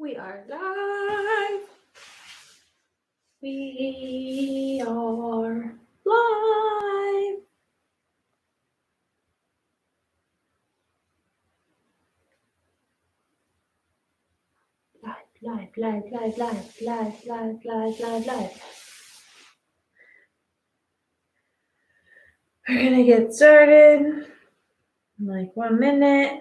We are live. We are live. Live. We're gonna get started in like 1 minute.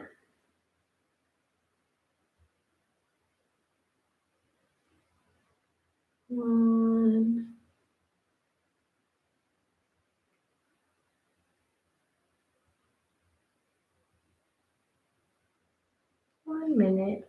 One minute.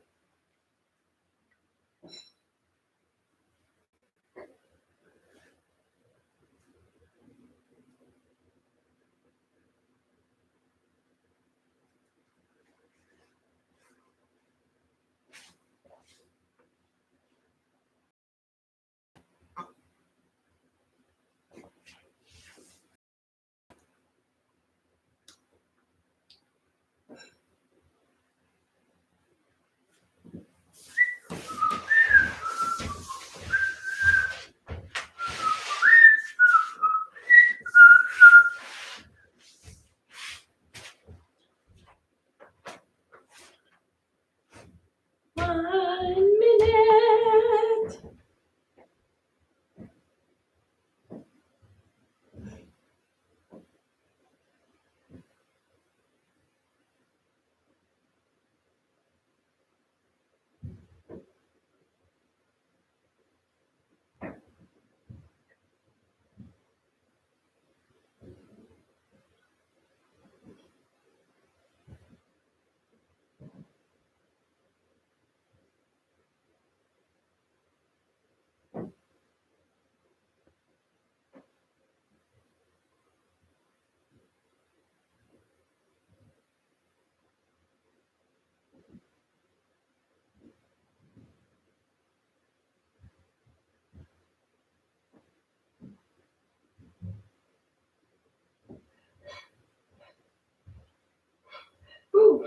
Woo.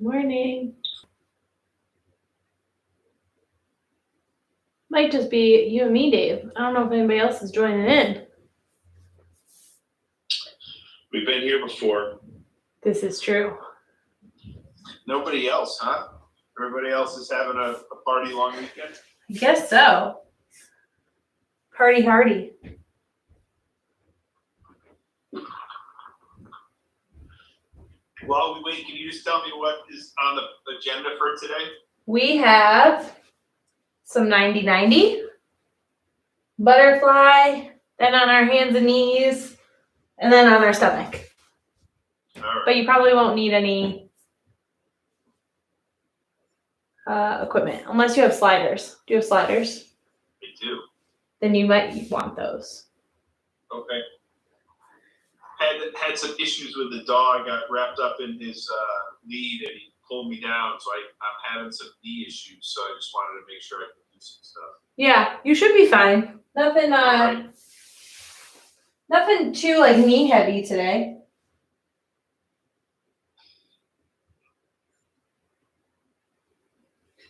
Morning. Might just be you and me, Dave. I don't know if anybody else is joining in. We've been here before. This is true. Nobody else, huh? Everybody else is having a party long weekend? I guess so. Party hardy. While we wait, can you just tell me what is on the agenda for today? We have some 90-90, butterfly, then on our hands and knees, and then on our stomach. All right. But you probably won't need any equipment unless you have sliders. Do you have sliders? I do. Then you might want those. Okay. Had some issues with the dog. Got wrapped up in his lead and he pulled me down. So I'm having some knee issues. So I just wanted to make sure I could do some stuff. Yeah, you should be fine. Nothing Right. nothing too like knee heavy today.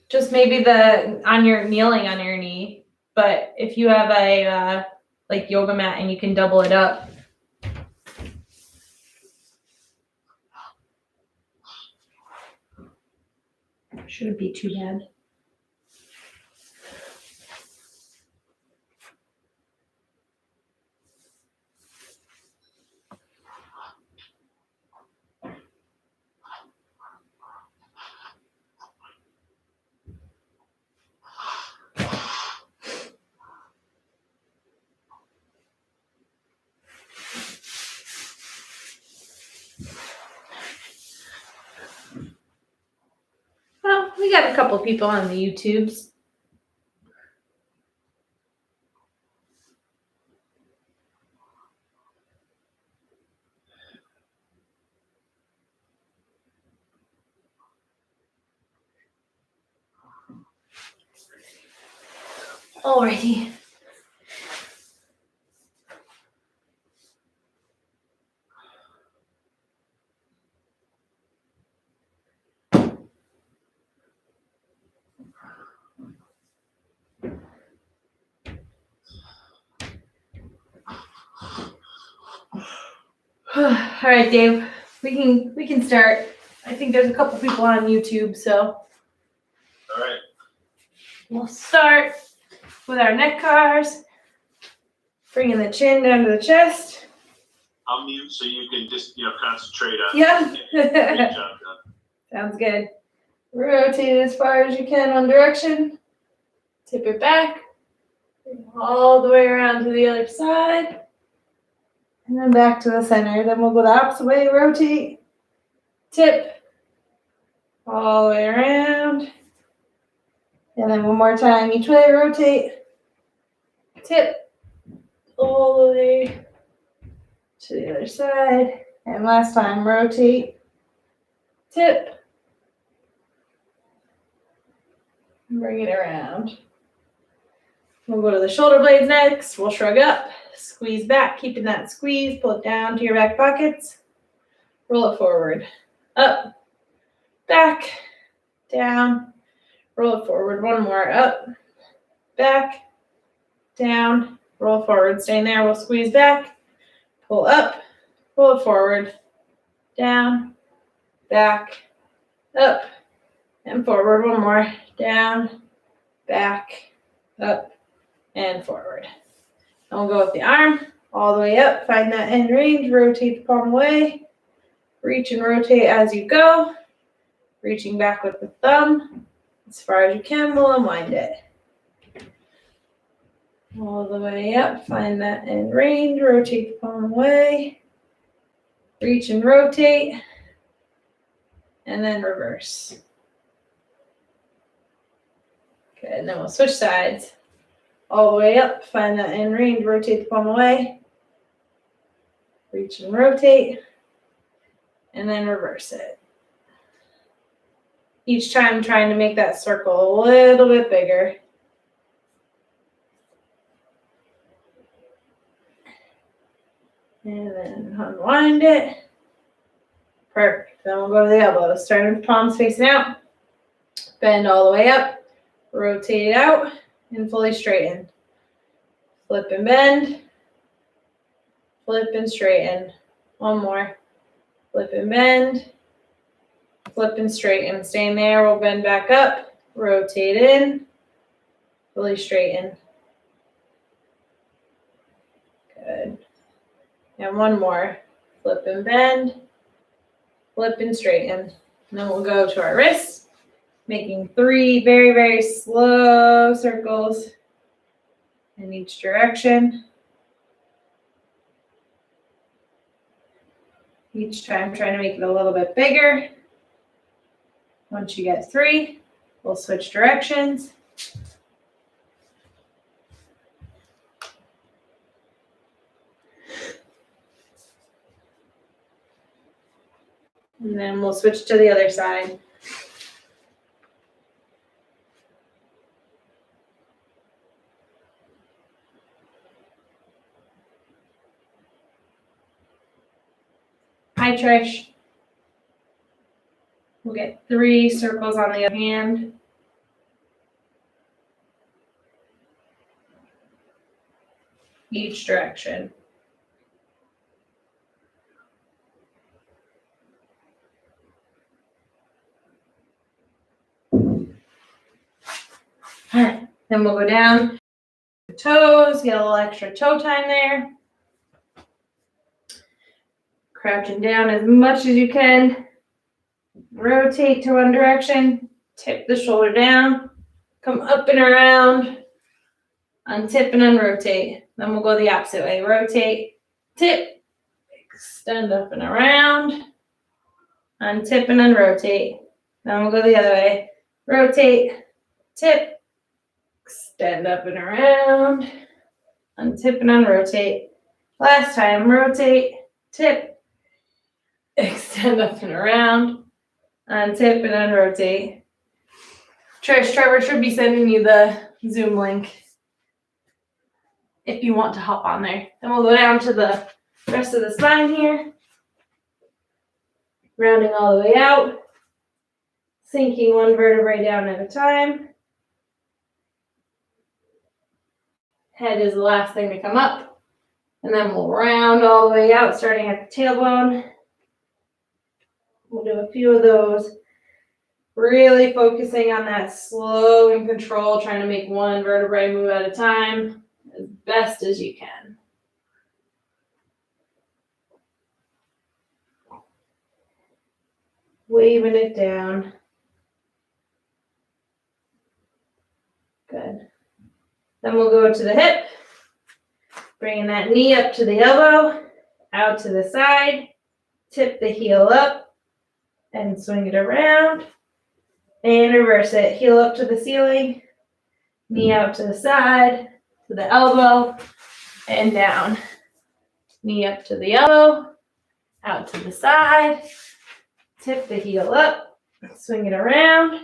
Just maybe kneeling on your knee. But if you have a like yoga mat and you can double it up. Shouldn't be too bad. Well, we got a couple people on the YouTubes. Alrighty. All right, Dave. We can start. I think there's a couple people on YouTube, so All right. we'll start with our neck cars. Bringing the chin down to the chest. I'll mute so you can just, concentrate on Yeah. getting your job done. Sounds good. Rotate it as far as you can one direction. Tip it back. Bring it all the way around to the other side. And then back to the center. Then we'll go the opposite way. Rotate. Tip. All the way around. And then one more time each way. Rotate. Tip. All the way to the other side. And last time, rotate. Tip. Bring it around. We'll go to the shoulder blades next. We'll shrug up, squeeze back, keeping that squeeze. Pull it down to your back pockets. Roll it forward, up, back, down. Roll it forward. One more, up, back, down. Roll forward. Staying there. We'll squeeze back, pull up, roll it forward, down, back, up, and forward. One more. Down, back, up, and forward. And we'll go with the arm all the way up. Find that end range. Rotate the palm away. Reach and rotate as you go. Reaching back with the thumb. As far as you can, we'll unwind it. All the way up. Find that end range. Rotate the palm away. Reach and rotate. And then reverse. Good, and then we'll switch sides. All the way up, find that end range, rotate the palm away. Reach and rotate. And then reverse it. Each time trying to make that circle a little bit bigger. And then unwind it. Perfect. Then we'll go to the elbows. Starting with palms facing out. Bend all the way up. Rotate it out and fully straighten. Flip and bend. Flip and straighten. One more. Flip and bend. Flip and straighten. Staying there. We'll bend back up. Rotate in. Fully straighten. Good. And one more. Flip and bend. Flip and straighten. And then we'll go to our wrists. Making 3 very, very slow circles in each direction. Each time trying to make it a little bit bigger. Once you get 3, we'll switch directions. And then we'll switch to the other side. Hi, Trish. We'll get 3 circles on the other hand. Each direction. All right, then we'll go down the toes, get a little extra toe time there. Crouching down as much as you can. Rotate to one direction, tip the shoulder down, come up and around, untip and unrotate. Then we'll go the opposite way. Rotate, tip, extend up and around, untip and unrotate. Then we'll go the other way. Rotate, tip, extend up and around, untip and unrotate. Last time, rotate, tip, extend up and around, untip and unrotate. Trish, Trevor should be sending you the Zoom link. if you want to hop on there. Then we'll go down to the rest of the spine here. Rounding all the way out. Sinking one vertebrae down at a time. Head is the last thing to come up. And then we'll round all the way out, starting at the tailbone. We'll do a few of those. Really focusing on that slow and control, trying to make one vertebrae move at a time as best as you can. Waving it down. Good. Then we'll go to the hip, bringing that knee up to the elbow, out to the side, tip the heel up, and swing it around, and reverse it. Heel up to the ceiling, knee out to the side, to the elbow, and down. Knee up to the elbow, out to the side, tip the heel up, swing it around,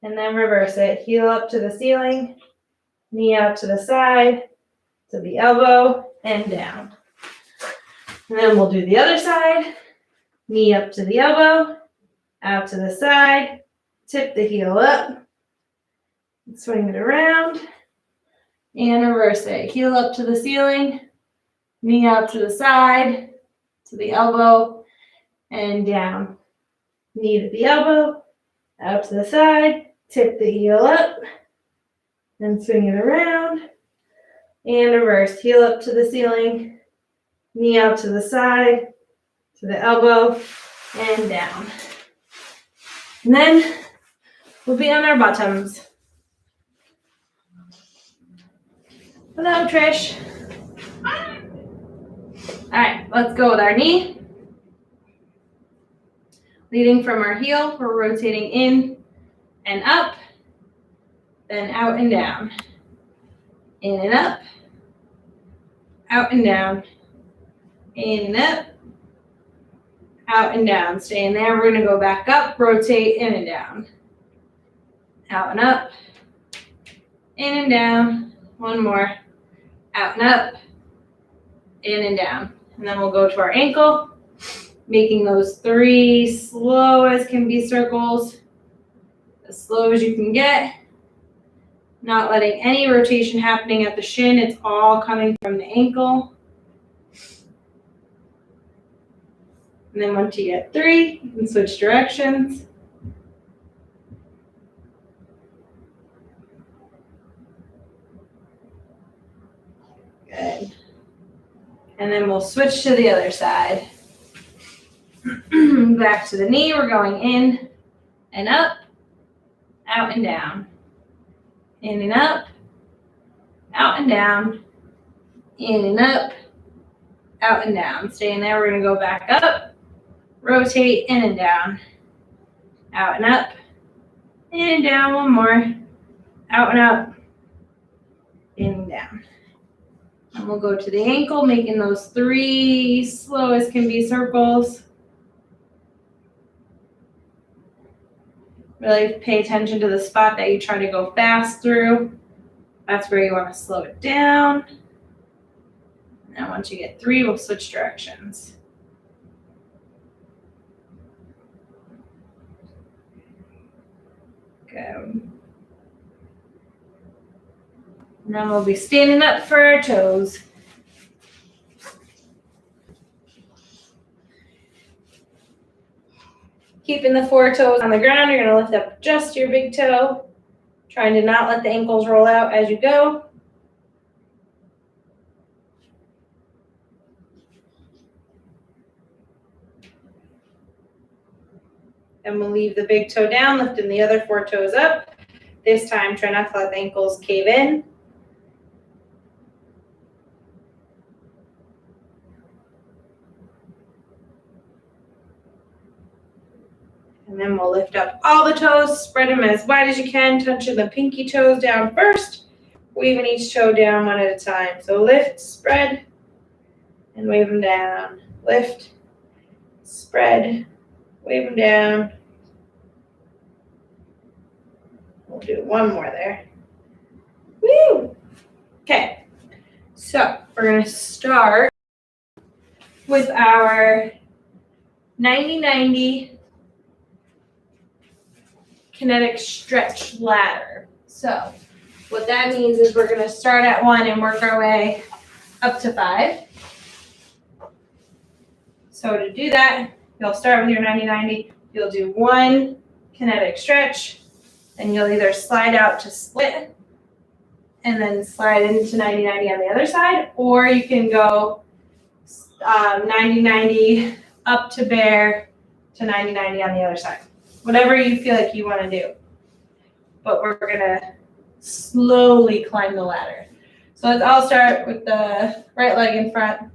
and then reverse it. Heel up to the ceiling, knee out to the side, to the elbow, and down. And then we'll do the other side. Knee up to the elbow, out to the side, tip the heel up, swing it around, and reverse it. Heel up to the ceiling, knee out to the side, to the elbow, and down. Knee to the elbow, out to the side, tip the heel up, and swing it around, and reverse. Heel up to the ceiling, knee out to the side, to the elbow, and down. And then we'll be on our bottoms. Hello, Trish. All right, let's go with our knee. Leading from our heel, we're rotating in and up, then out and down. In and up, out and down. In and up, out and down. Staying there, we're gonna go back up, rotate in and down. Out and up, in and down. One more, out and up, in and down. And then we'll go to our ankle, making those 3 slow as can be circles, as slow as you can get. Not letting any rotation happening at the shin. It's all coming from the ankle. And then once you get 3, you can switch directions. Good. And then we'll switch to the other side. Back to the knee, we're going in and up, out and down. In and up, out and down, in and up, out and down. Staying there, we're gonna go back up, rotate in and down, out and up, in and down, one more, out and up, in and down. And we'll go to the ankle, making those 3 slow as can be circles. Really pay attention to the spot that you try to go fast through. That's where you want to slow it down. And once you get 3, we'll switch directions. Good. And then we'll be standing up for our toes. Keeping the 4 toes on the ground, you're going to lift up just your big toe, trying to not let the ankles roll out as you go. And we'll leave the big toe down, lifting the other 4 toes up. This time, try not to let the ankles cave in. And then we'll lift up all the toes, spread them as wide as you can, touching the pinky toes down first, waving each toe down one at a time. So lift, spread, and wave them down. Lift, spread, wave them down. We'll do one more there. Woo! Okay. So we're going to start with our 90-90 kinetic stretch ladder. So what that means is we're going to start at 1 and work our way up to 5. So to do that, you'll start with your 90-90. You'll do 1 kinetic stretch, and you'll either slide out to split and then slide into 90-90 on the other side, or you can go 90-90 up to bear to 90-90 on the other side. Whatever you feel like you want to do. But we're going to slowly climb the ladder. So let's all start with the right leg in front.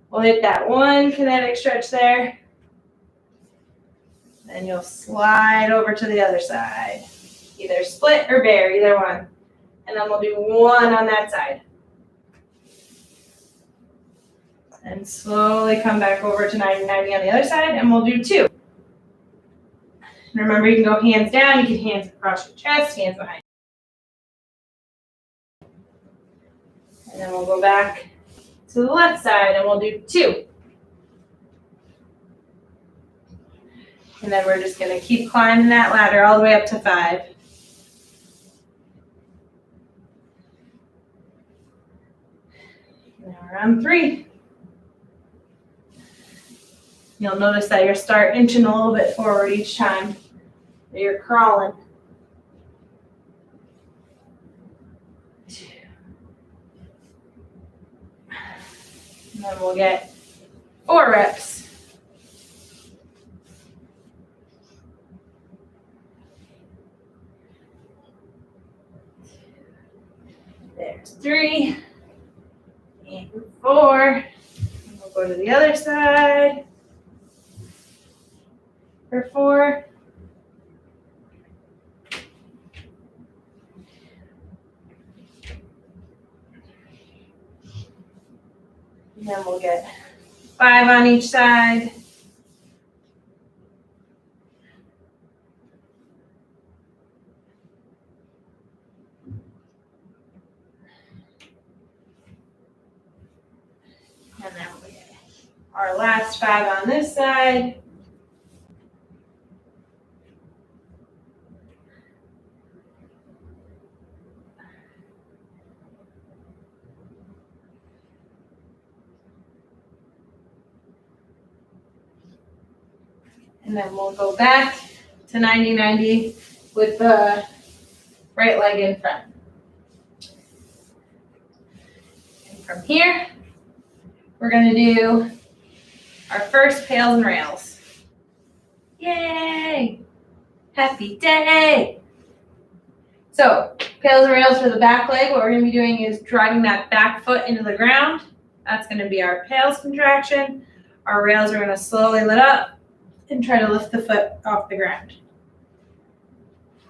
We'll hit that 1 kinetic stretch there. Then you'll slide over to the other side. Either split or bear, either one. And then we'll do 1 on that side. And slowly come back over to 90-90 on the other side, and we'll do 2. Remember, you can go hands down, you can hands across your chest, hands behind. And then we'll go back to the left side, and we'll do 2. And then we're just going to keep climbing that ladder all the way up to 5. Now we're on 3. You'll notice that you start inching a little bit forward each time that you're crawling. 2. And then we'll get 4 reps. There's 3 and 4. And we'll go to the other side for 4. And then we'll get 5 on each side. And then we'll get our last 5 on this side. And then we'll go back to 90-90 with the right leg in front. And from here, we're going to do our first pails and rails. Yay! Happy day! So, pails and rails for the back leg. What we're going to be doing is driving that back foot into the ground. That's going to be our pails contraction. Our rails are going to slowly lift up and try to lift the foot off the ground.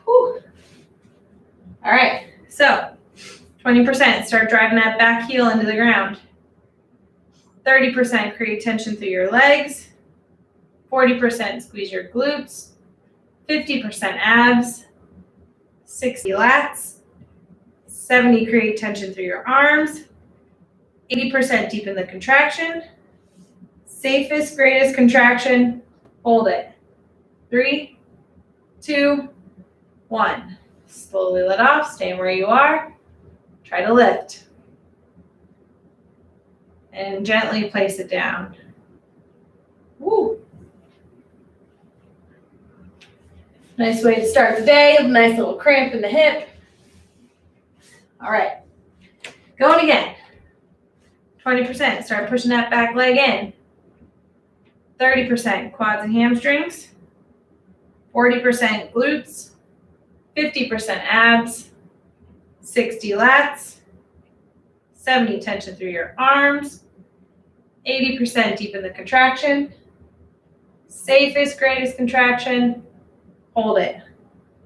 Whew. All right, so 20%, start driving that back heel into the ground. 30% create tension through your legs. 40% squeeze your glutes. 50% abs. 60 lats. 70 create tension through your arms. 80% deepen the contraction. Safest, greatest contraction. Hold it. 3, 2, 1. Slowly let off. Stay where you are. Try to lift. And gently place it down. Woo. Nice way to start the day. Nice little cramp in the hip. All right. Going again. 20%. Start pushing that back leg in. 30% quads and hamstrings, 40% glutes, 50% abs, 60 lats, 70 tension through your arms, 80% deepen the contraction, safest, greatest contraction, hold it.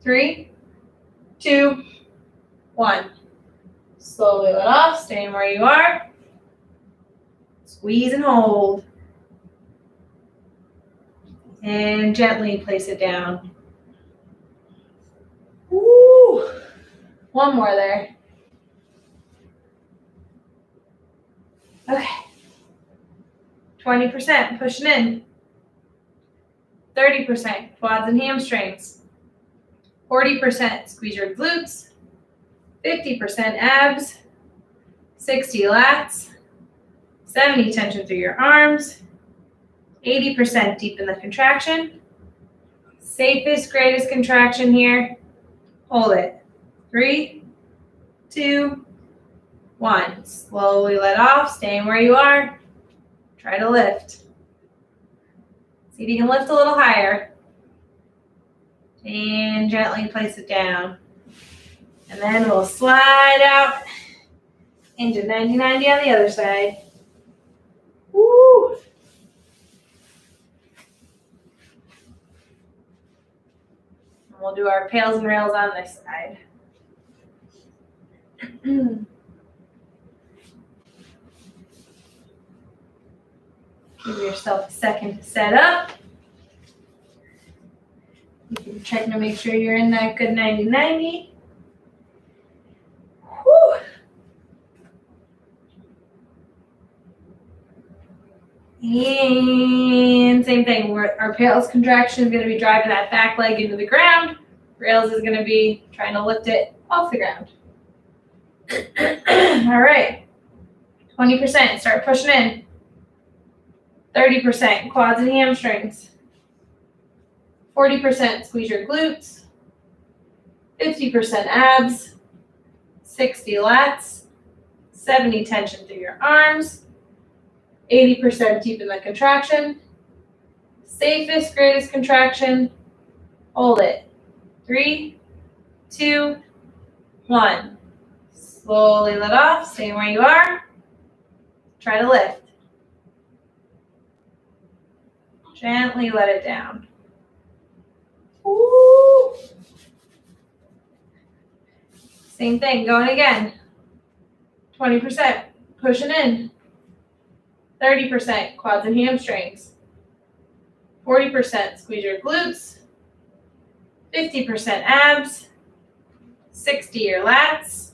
3, 2, 1. Slowly let off, staying where you are. Squeeze and hold. And gently place it down. Woo! One more there. Okay. 20% pushing in. 30% quads and hamstrings. 40% squeeze your glutes. 50% abs. 60 lats. 70 tension through your arms. 80% deepen the contraction. Safest, greatest contraction here. Hold it. 3, 2, 1. Slowly let off, staying where you are. Try to lift. See if you can lift a little higher. And gently place it down. And then we'll slide out into 90-90 on the other side. Woo! And we'll do our pails and rails on this side. Give yourself a second to set up. You can check to make sure you're in that good 90-90. Whew. And same thing, our pails contraction is going to be driving that back leg into the ground. Rails is going to be trying to lift it off the ground. All right, 20%, start pushing in. 30% quads and hamstrings. 40% squeeze your glutes. 50% abs. 60 lats. 70 tension through your arms. 80% deepen the contraction. Safest, greatest contraction. Hold it. 3, 2, 1. Slowly let off, stay where you are. Try to lift. Gently let it down. Woo. Same thing, going again. 20%, pushing in. 30% quads and hamstrings. 40% squeeze your glutes. 50% abs. 60 your lats.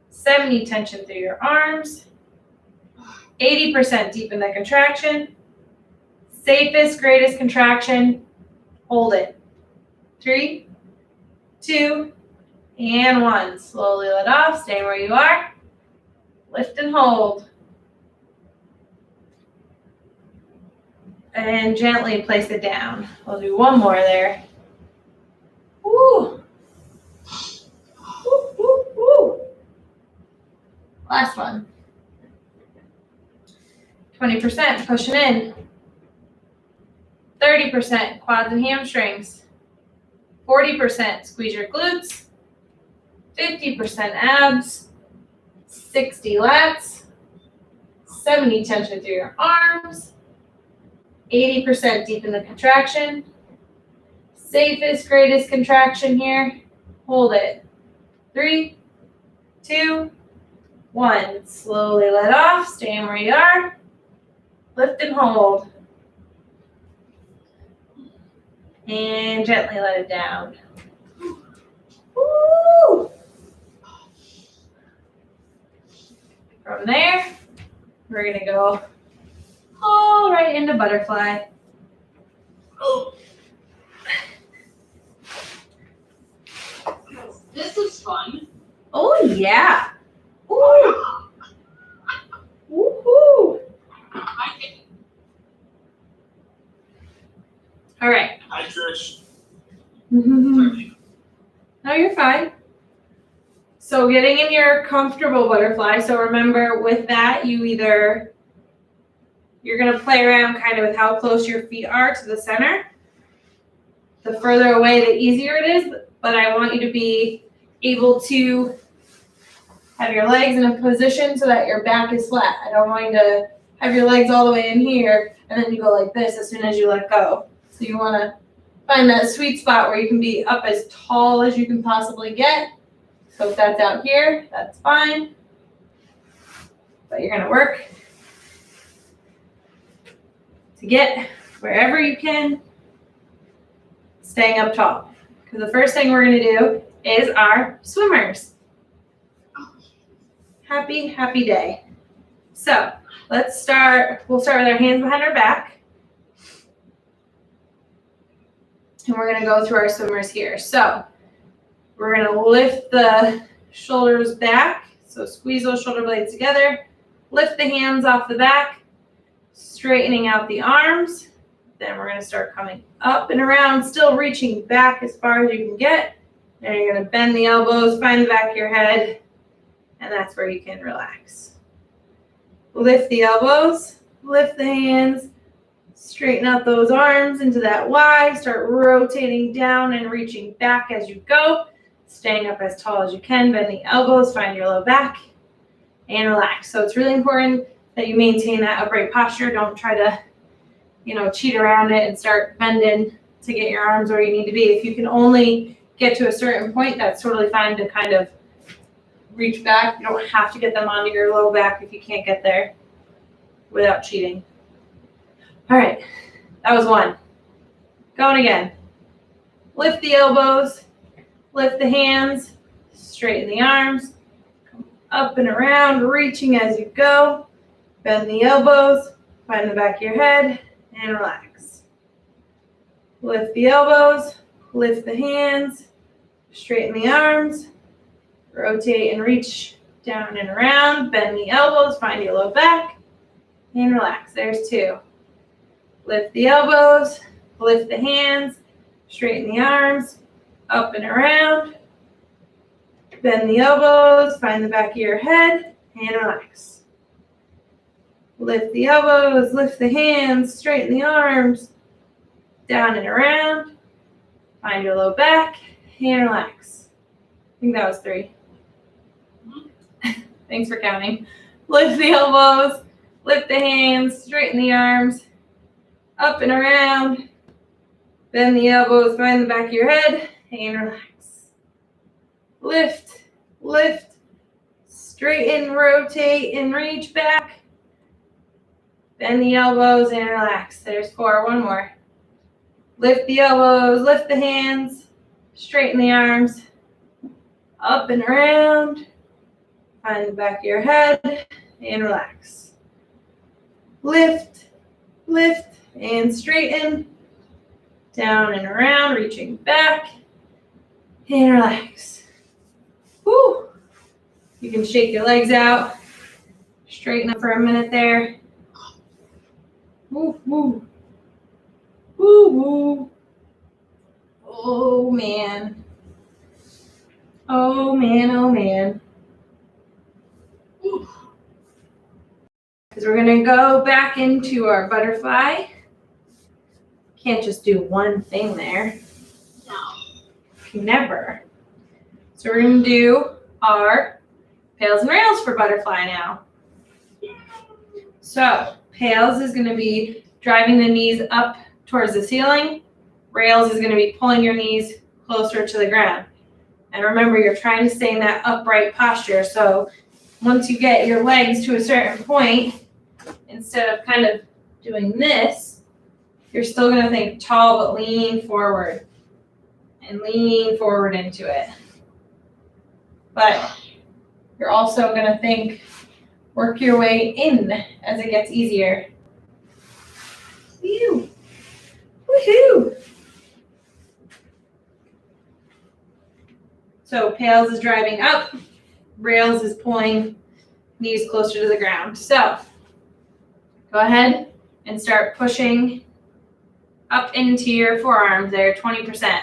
70 tension through your arms. 80% deepen the contraction. Safest, greatest contraction. Hold it. 3, 2, and 1. Slowly let off. Stay where you are. Lift and hold. And gently place it down. We'll do one more there. Woo. Woo, woo, woo. Last one. 20% pushing in. 30% quads and hamstrings. 40% squeeze your glutes. 50% abs. 60 lats. 70 tension through your arms. 80% deepen the contraction. Safest, greatest contraction here. Hold it. 3, 2, 1. Slowly let off. Staying where you are. Lift and hold. And gently let it down. Woo! From there, we're going to go all right into butterfly. Oh. This is fun. Oh, yeah. Ooh. Woohoo. All right. Hi, Trish. No, you're fine. So getting in your comfortable butterfly. So remember with that, you're going to play around kind of with how close your feet are to the center. The further away, the easier it is. But I want you to be able to have your legs in a position so that your back is flat. I don't want you to have your legs all the way in here and then you go like this as soon as you let go. So you want to find that sweet spot where you can be up as tall as you can possibly get. So if that's out here, that's fine. But you're going to work to get wherever you can, staying up tall. Because the first thing we're going to do is our swimmers. Happy, happy day. So let's start. We'll start with our hands behind our back. And we're gonna go through our swimmers here. So we're gonna lift the shoulders back. So squeeze those shoulder blades together. Lift the hands off the back, straightening out the arms. Then we're gonna start coming up and around, still reaching back as far as you can get. Then you're gonna bend the elbows, find the back of your head, and that's where you can relax. Lift the elbows, lift the hands, straighten out those arms into that Y, start rotating down and reaching back as you go, staying up as tall as you can, bend the elbows, find your low back, and relax. So it's really important that you maintain that upright posture. Don't try to, cheat around it and start bending to get your arms where you need to be. If you can only get to a certain point, that's totally fine to kind of reach back. You don't have to get them onto your low back if you can't get there without cheating. All right, that was one. Going again. Lift the elbows, lift the hands, straighten the arms, come up and around, reaching as you go. Bend the elbows, find the back of your head, and relax. Lift the elbows, lift the hands, straighten the arms, rotate and reach down and around, bend the elbows, find your low back, and relax. There's two. Lift the elbows, lift the hands, straighten the arms, up and around, bend the elbows, find the back of your head, and relax. Lift the elbows, lift the hands, straighten the arms, down and around, find your low back, and relax. I think that was 3. Thanks for counting. Lift the elbows, lift the hands, straighten the arms, up and around, bend the elbows, find the back of your head, and relax. Lift, lift, straighten, rotate, and reach back. Bend the elbows and relax. There's 4. One more. Lift the elbows, lift the hands, straighten the arms, up and around, find the back of your head, and relax. Lift, lift, and straighten, down and around, reaching back, and relax. Woo! You can shake your legs out, straighten up for a minute there. Woo, woo. Woo, woo. Oh, man. Oh, man, oh, man. Because we're going to go back into our butterfly. Can't just do one thing there. No. Never. So we're going to do our pails and rails for butterfly now. So pails is going to be driving the knees up towards the ceiling. Rails is going to be pulling your knees closer to the ground. And remember, you're trying to stay in that upright posture. So once you get your legs to a certain point, instead of kind of doing this, you're still going to think tall, but lean forward and lean forward into it. But you're also going to think, work your way in as it gets easier. Woo! Woohoo! So pails is driving up, rails is pulling knees closer to the ground. So go ahead and start pushing up into your forearms there, 20%.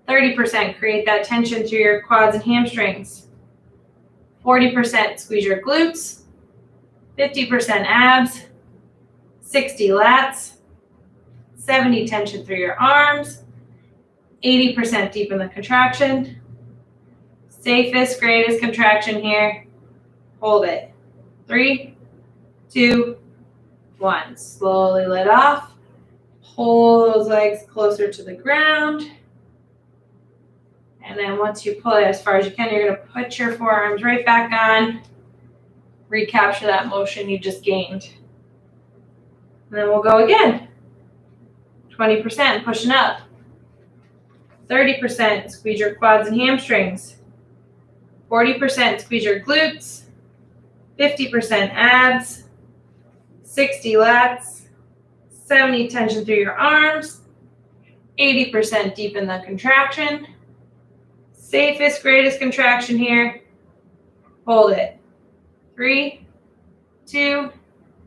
30%, create that tension through your quads and hamstrings. 40%, squeeze your glutes. 50% abs. 60 lats. 70 tension through your arms. 80% deepen the contraction. Safest, greatest contraction here. Hold it. 3, 2, 1. Slowly let off. Pull those legs closer to the ground. And then once you pull it as far as you can, you're going to put your forearms right back on. Recapture that motion you just gained. And then we'll go again. 20% pushing up. 30% squeeze your quads and hamstrings. 40% squeeze your glutes. 50% abs, 60 lats, 70 tension through your arms, 80% deepen the contraction. Safest, greatest contraction here. Hold it. 3, 2,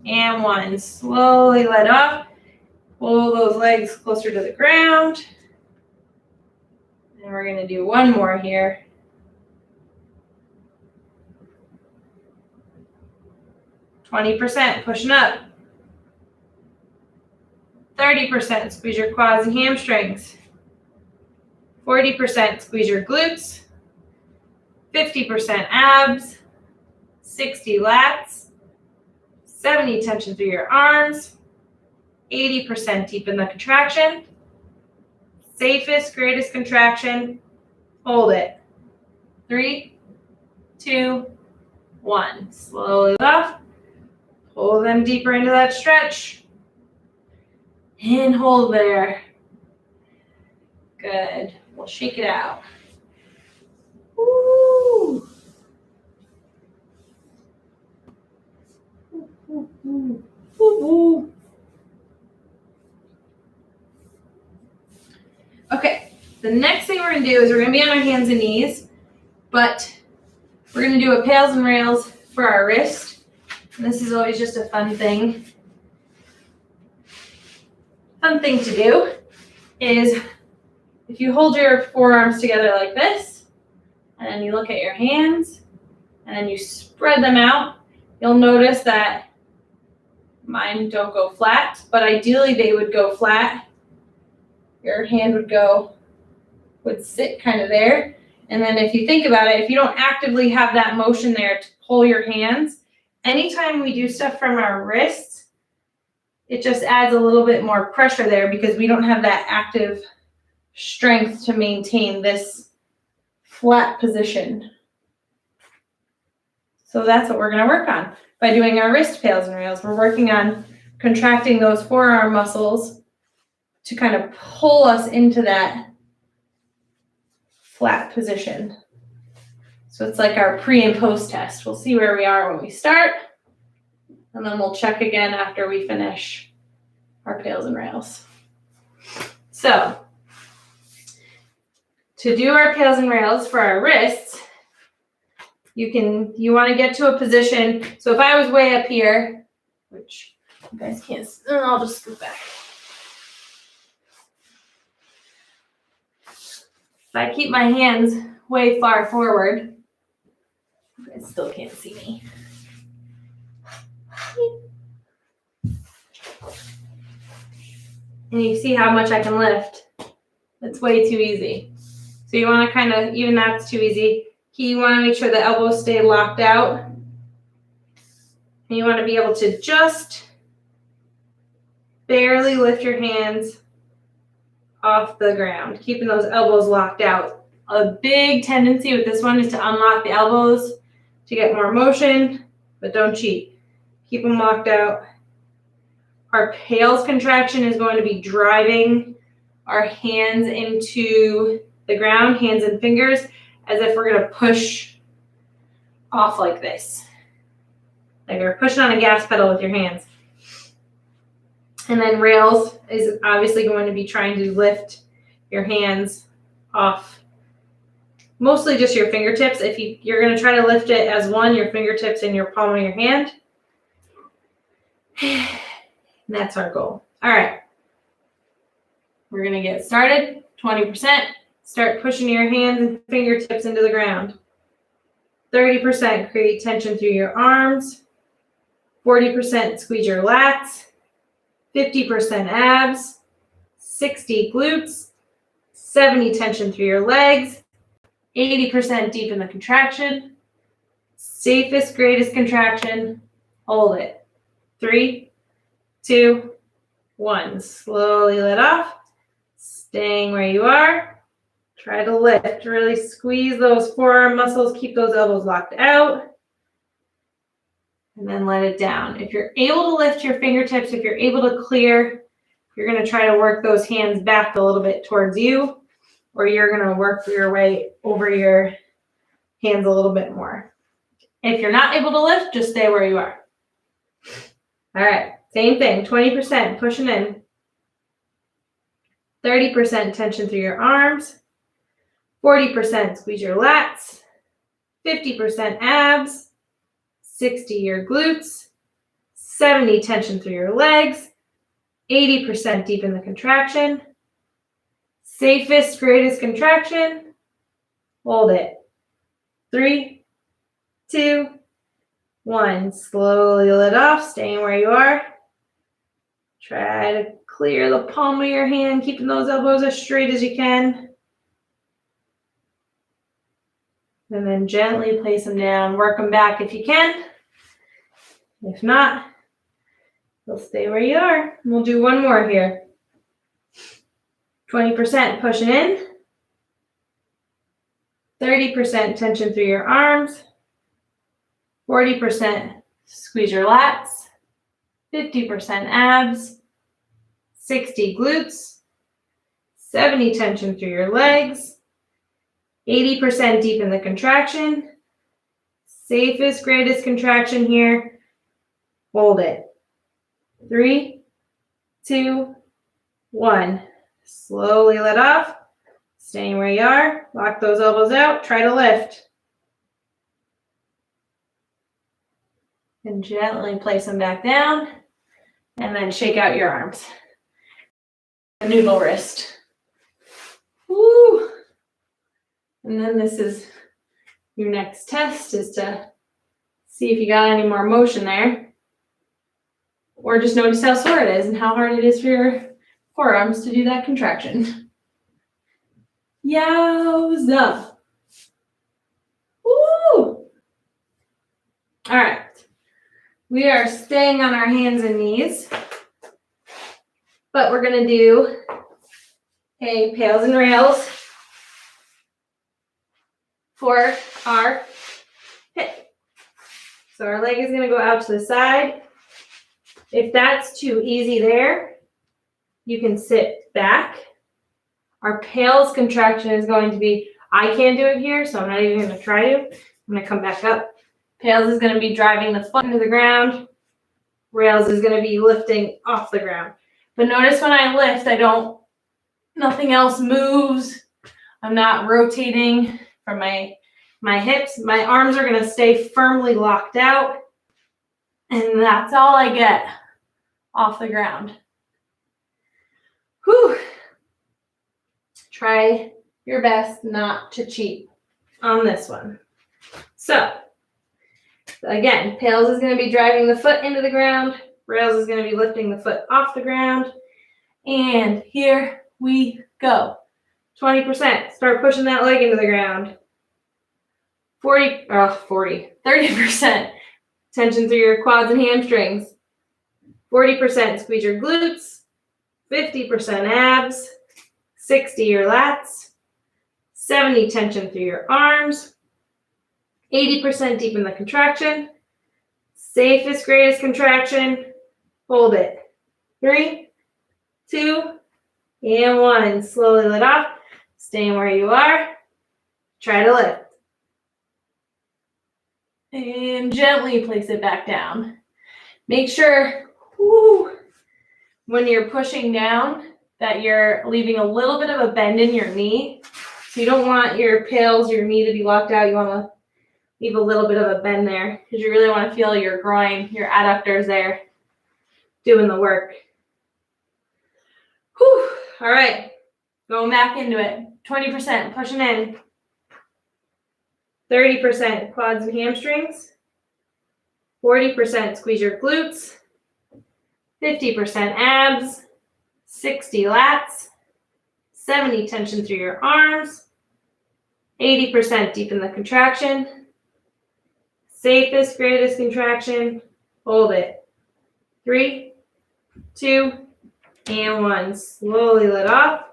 and 1. Slowly let off. Pull those legs closer to the ground. And we're going to do one more here. %, pushing up. 30%, squeeze your quads and hamstrings. 40%, squeeze your glutes. 50% abs. 60 lats. 70 tension through your arms. 80% deepen the contraction. Safest, greatest contraction. Hold it. 3, 2, 1. Slowly off. Pull them deeper into that stretch. And hold there. Good. We'll shake it out. Woo. Woo, woo. Okay, the next thing we're going to do is we're going to be on our hands and knees, but we're going to do a pails and rails for our wrist. And this is always just a fun thing. Fun thing to do is if you hold your forearms together like this, and then you look at your hands, and then you spread them out, you'll notice that mine don't go flat, but ideally they would go flat. Your hand would sit kind of there. And then if you think about it, if you don't actively have that motion there to pull your hands, anytime we do stuff from our wrists, it just adds a little bit more pressure there because we don't have that active strength to maintain this flat position. So that's what we're going to work on by doing our wrist pails and rails. We're working on contracting those forearm muscles to kind of pull us into that flat position. So it's like our pre and post test. We'll see where we are when we start, and then we'll check again after we finish our pails and rails. So to do our pails and rails for our wrists, you want to get to a position. So if I was way up here, which you guys can't, I'll just scoot back. If I keep my hands way far forward, you guys still can't see me. And you see how much I can lift. It's way too easy. So you want to kind of, even that's too easy. You want to make sure the elbows stay locked out. And you want to be able to just barely lift your hands off the ground, keeping those elbows locked out. A big tendency with this one is to unlock the elbows to get more motion, but don't cheat. Keep them locked out. Our pails contraction is going to be driving our hands into the ground, hands and fingers, as if we're going to push off like this. Like you're pushing on a gas pedal with your hands. And then rails is obviously going to be trying to lift your hands off, mostly just your fingertips. If you're going to try to lift it as one, your fingertips and your palm of your hand. And that's our goal. All right. We're going to get started. 20%. Start pushing your hands and fingertips into the ground. 30%, create tension through your arms. 40%, squeeze your lats. 50% abs. 60 glutes. 70 tension through your legs. 80% deepen the contraction. Safest, greatest contraction. Hold it. 3, 2, 1. Slowly let off. Staying where you are. Try to lift. Really squeeze those forearm muscles. Keep those elbows locked out. And then let it down. If you're able to lift your fingertips, if you're able to clear, you're going to try to work those hands back a little bit towards you, or you're going to work your way over your hands a little bit more. If you're not able to lift, just stay where you are. All right, same thing, 20% pushing in. 30% tension through your arms. 40% squeeze your lats. 50% abs. 60 your glutes. 70 tension through your legs. 80% deepen the contraction. Safest, greatest contraction. Hold it. 3, 2, 1. Slowly let off, staying where you are. Try to clear the palm of your hand, keeping those elbows as straight as you can. And then gently place them down. Work them back if you can. If not, you'll stay where you are. We'll do one more here. 20% pushing in. 30% tension through your arms. 40% squeeze your lats. 50% abs. 60 glutes. 70 tension through your legs. 80% deepen the contraction. Safest, greatest contraction here. Hold it. 3, 2, 1. Slowly let off. Staying where you are. Lock those elbows out. Try to lift. And gently place them back down. And then shake out your arms. A noodle wrist. Woo! And then this is your next test, is to see if you got any more motion there. Or just notice how sore it is and how hard it is for your forearms to do that contraction. Yowza. Woo! All right. We are staying on our hands and knees, but we're going to do a pails and rails for our hip. So our leg is going to go out to the side. If that's too easy there, you can sit back. Our pails contraction is going to be, I can't do it here, so I'm not even going to try to. I'm going to come back up. Pails is going to be driving the foot into the ground. Rails is going to be lifting off the ground. But notice when I lift, nothing else moves. I'm not rotating from my hips. My arms are going to stay firmly locked out. And that's all I get off the ground. Whew. Try your best not to cheat on this one. So, again, pails is going to be driving the foot into the ground. Rails is going to be lifting the foot off the ground. And here we go. 20%. Start pushing that leg into the ground. 30%. Tension through your quads and hamstrings. 40% squeeze your glutes. 50% abs. 60 your lats. 70 tension through your arms. 80% deepen the contraction. Safest, greatest contraction. Hold it. 3, 2, and 1. Slowly let off. Staying where you are. Try to lift. And gently place it back down. Make sure, when you're pushing down, that you're leaving a little bit of a bend in your knee. So you don't want your pails, your knee to be locked out. You want to leave a little bit of a bend there because you really want to feel your groin, your adductors there doing the work. Whew. All right, going back into it. 20% pushing in. 30% quads and hamstrings. 40% squeeze your glutes. 50% abs. 60 lats. 70 tension through your arms. 80% deepen the contraction. Safest, greatest contraction. Hold it. 3, 2, and 1. Slowly let off.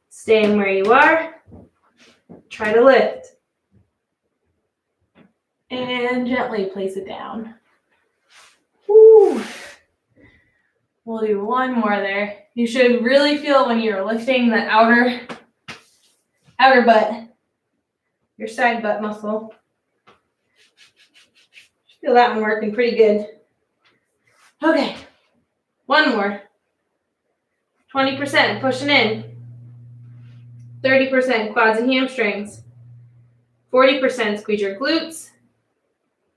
Staying where you are. Try to lift. And gently place it down. Woo. We'll do one more there. You should really feel when you're lifting the outer butt, your side butt muscle. Feel that one working pretty good. Okay, one more. 20% pushing in. 30% quads and hamstrings. 40% squeeze your glutes.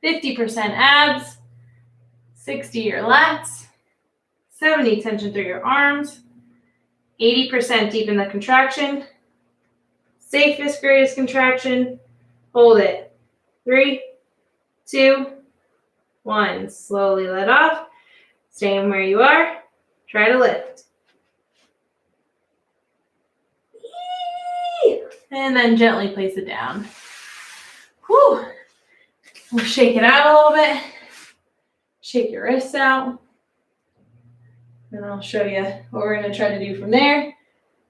50% abs. 60 your lats. 70 tension through your arms. 80% deepen the contraction. Safest, greatest contraction. Hold it. 3, 2, 1. Slowly let off. Staying where you are. Try to lift. And then gently place it down. Whew. We'll shake it out a little bit. Shake your wrists out. And I'll show you what we're going to try to do from there.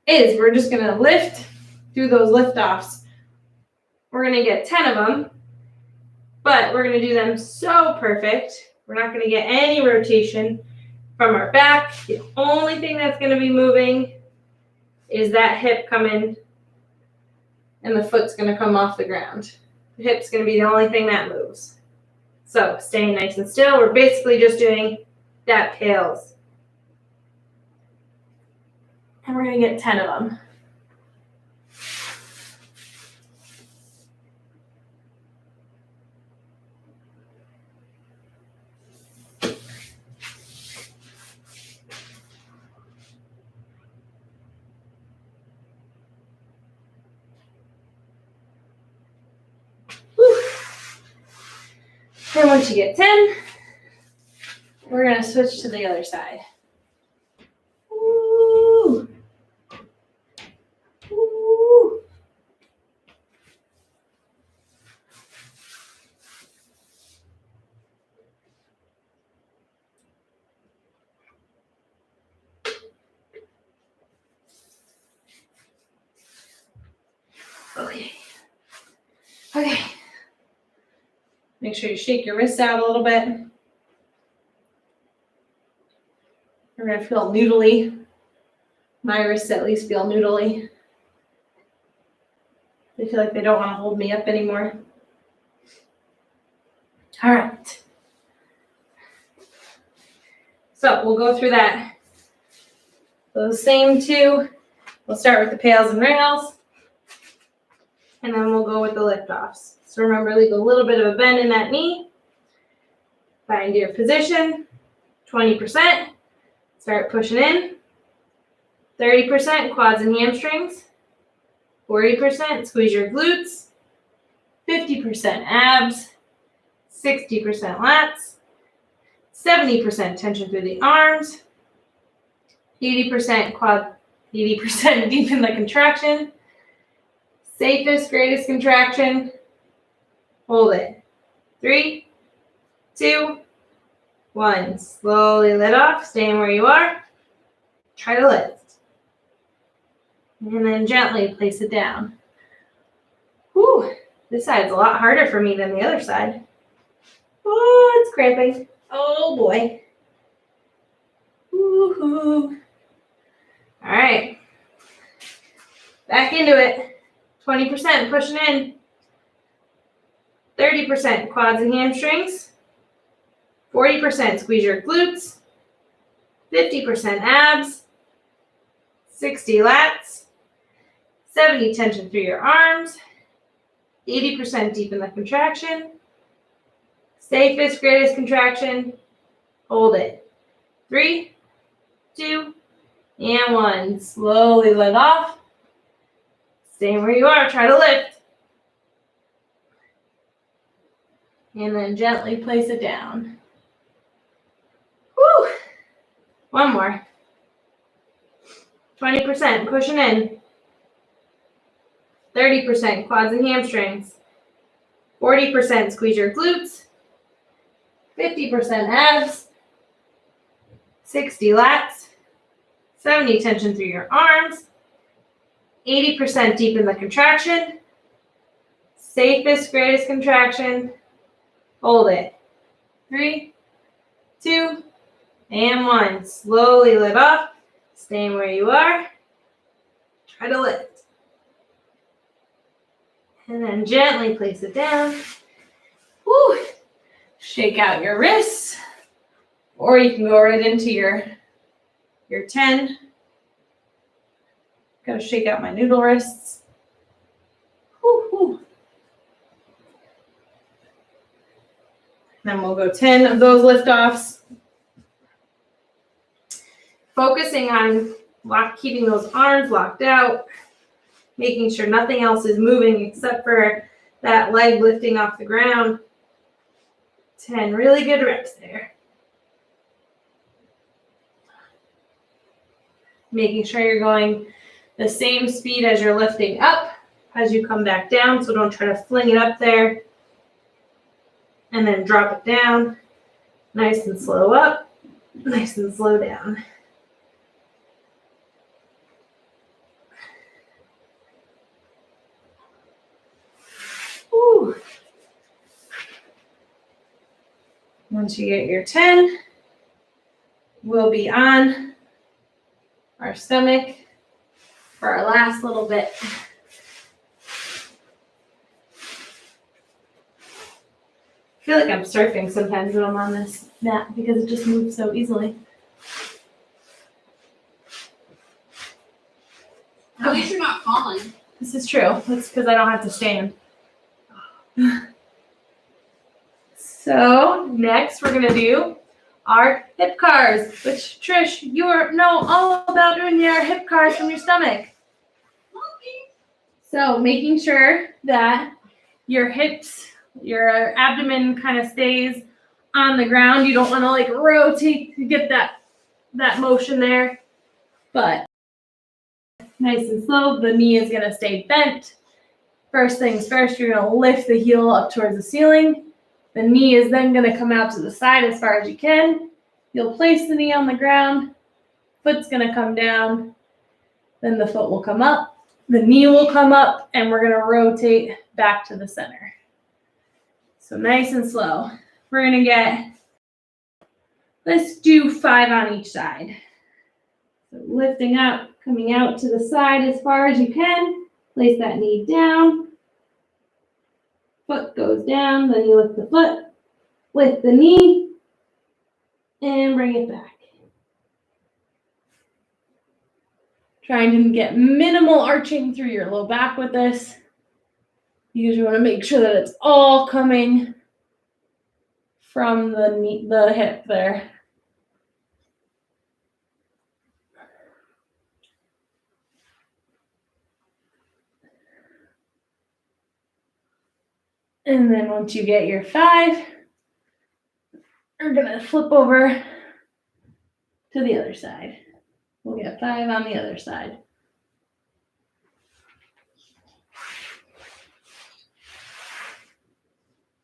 Is we're just going to lift, do those lift offs. We're going to get 10 of them, but we're going to do them so perfect. We're not going to get any rotation from our back. The only thing that's going to be moving is that hip coming, and the foot's going to come off the ground. The hip's going to be the only thing that moves. So staying nice and still. We're basically just doing that pails. And we're going to get 10 of them. Then once you get 10, we're going to switch to the other side. Woo. Woo. Okay. Make sure you shake your wrists out a little bit. You're going to feel noodly. My wrists at least feel noodly. They feel like they don't want to hold me up anymore. All right. So we'll go through that. Those same two. We'll start with the pails and rails. And then we'll go with the lift offs. So remember, leave a little bit of a bend in that knee. Find your position. 20%. Start pushing in. 30% quads and hamstrings. 40% squeeze your glutes. 50% abs. 60% lats. 70% tension through the arms. 80% quad. 80% deepen the contraction. Safest, greatest contraction. Hold it. 3, 2, 1. Slowly let off. Staying where you are. Try to lift. And then gently place it down. Whew. This side's a lot harder for me than the other side. Oh, it's cramping. Oh boy. Woohoo. All right. Back into it. 20% pushing in. 30% quads and hamstrings. 40% squeeze your glutes. 50% abs. 60 lats. 70 tension through your arms. 80% deepen the contraction. Safest, greatest contraction. Hold it. 3, 2, and 1. Slowly let off. Staying where you are. Try to lift. And then gently place it down. Woo! One more. 20% pushing in. 30% quads and hamstrings. 40% squeeze your glutes. 50% abs. 60 lats. 70 tension through your arms. 80% deepen the contraction. Safest, greatest contraction. Hold it. 3, 2, and 1. Slowly let off. Staying where you are. Try to lift. And then gently place it down. Woo! Shake out your wrists, or you can go right into your 10. Gotta shake out my noodle wrists. Whew, whew. Then we'll go 10 of those lift-offs. Focusing on keeping those arms locked out, making sure nothing else is moving except for that leg lifting off the ground. 10 really good reps there. Making sure you're going the same speed as you're lifting up as you come back down, so don't try to fling it up there and then drop it down. Nice and slow up, nice and slow down. Whew. Once you get your 10, we'll be on our stomach for our last little bit. I feel like I'm surfing sometimes when I'm on this mat because it just moves so easily. At least you're not falling. This is true. That's because I don't have to stand. So next we're gonna do our hip cars, which Trish, you know all about doing your hip cars from your stomach. So making sure that your hips, your abdomen kind of stays on the ground. You don't want to like rotate to get that motion there, but nice and slow. The knee is gonna stay bent. First things first, you're gonna lift the heel up towards the ceiling. The knee is then gonna come out to the side as far as you can. You'll place the knee on the ground. Foot's gonna come down. Then the foot will come up. The knee will come up, and we're gonna rotate back to the center. So nice and slow. We're gonna let's do 5 on each side. So lifting up, coming out to the side as far as you can. Place that knee down. Foot goes down, then you lift the foot, lift the knee, and bring it back. Trying to get minimal arching through your low back with this, because you want to make sure that it's all coming from the knee, the hip there. And then once you get your 5, we're gonna flip over to the other side. We'll get 5 on the other side.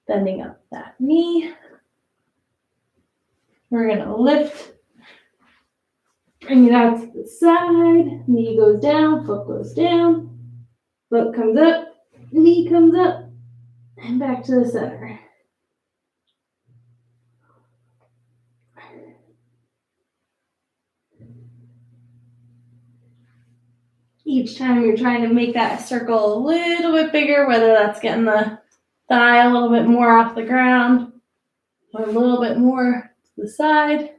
Bending up that knee. We're gonna lift, bring it out to the side. Knee goes down, foot goes down. Foot comes up, knee comes up, and back to the center. Each time you're trying to make that circle a little bit bigger, whether that's getting the thigh a little bit more off the ground or a little bit more to the side.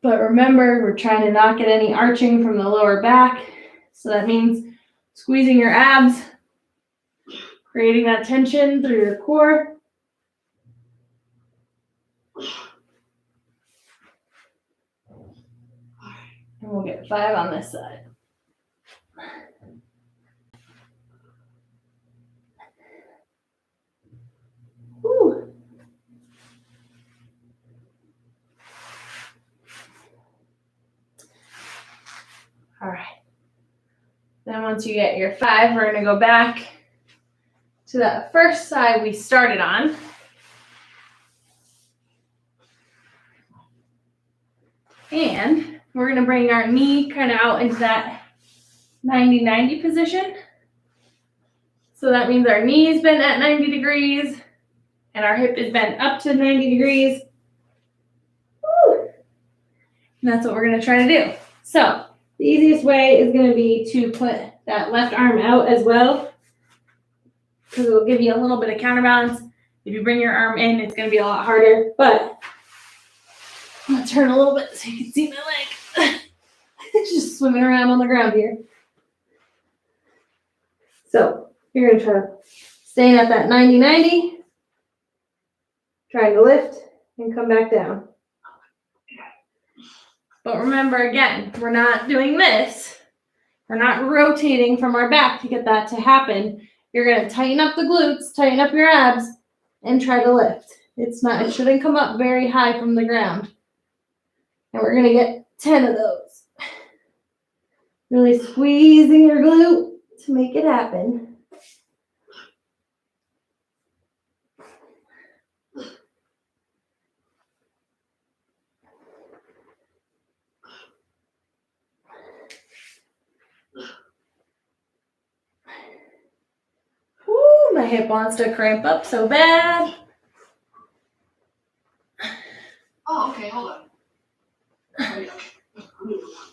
But remember, we're trying to not get any arching from the lower back. So that means squeezing your abs, creating that tension through your core. And we'll get 5 on this side. Whew. All right. Then once you get your 5, we're going to go back to that first side we started on. And we're going to bring our knee kind of out into that 90-90 position. So that means our knee is bent at 90 degrees and our hip is bent up to 90 degrees. Woo! And that's what we're going to try to do. So the easiest way is going to be to put that left arm out as well, because it will give you a little bit of counterbalance. If you bring your arm in, it's gonna be a lot harder, but I'm gonna turn a little bit so you can see my leg. It's just swimming around on the ground here. So you're gonna try to stay at that 90-90, trying to lift and come back down. But remember, again, we're not doing this. We're not rotating from our back to get that to happen. You're gonna tighten up the glutes, tighten up your abs, and try to lift. It shouldn't come up very high from the ground. And we're gonna get 10 of those. Really squeezing your glute to make it happen. Woo, my hip wants to cramp up so bad. Oh, okay, hold on. Oh, yeah. I'm doing one.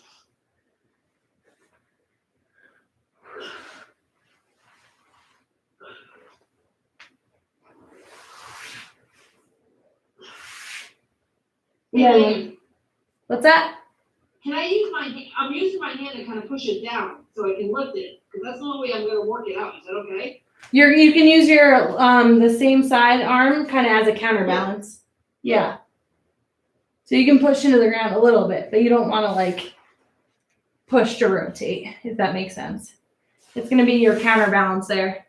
Yeah. Hey, What's that? can I use my hand? I'm using my hand to kind of push it down so I can lift it, because that's the only way I'm gonna work it out. Is that okay? You can use your the same side arm kind of as a counterbalance. Yeah. So you can push into the ground a little bit, but you don't want to like push to rotate, if that makes sense. It's going to be your counterbalance there.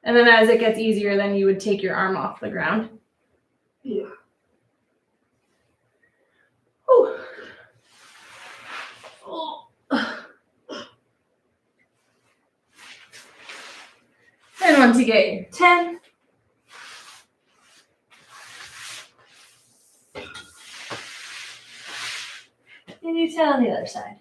And then as it gets easier, then you would take your arm off the ground. Yeah. Whew. Oh. And once you get your 10, and you 10 on the other side.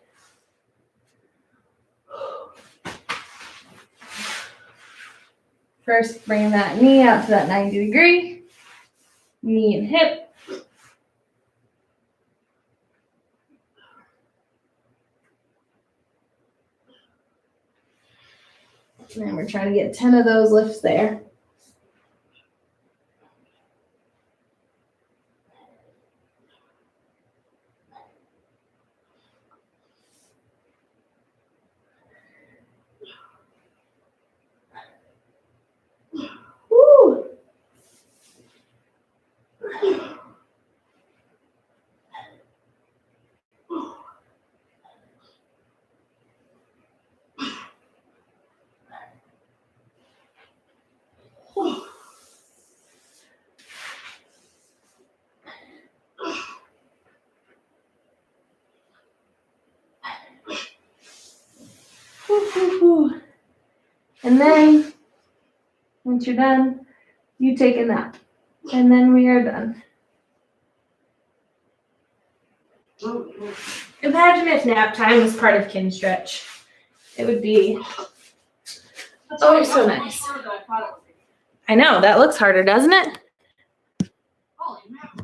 First, bring that knee out to that 90-degree. Knee and hip. And then we're trying to get 10 of those lifts there. Woo! And then, once you're done, you take a nap. And then we are done. Imagine if nap time was part of Kinstrech. It would be, oh, so nice. I know, that looks harder, doesn't it? Holy mackerel.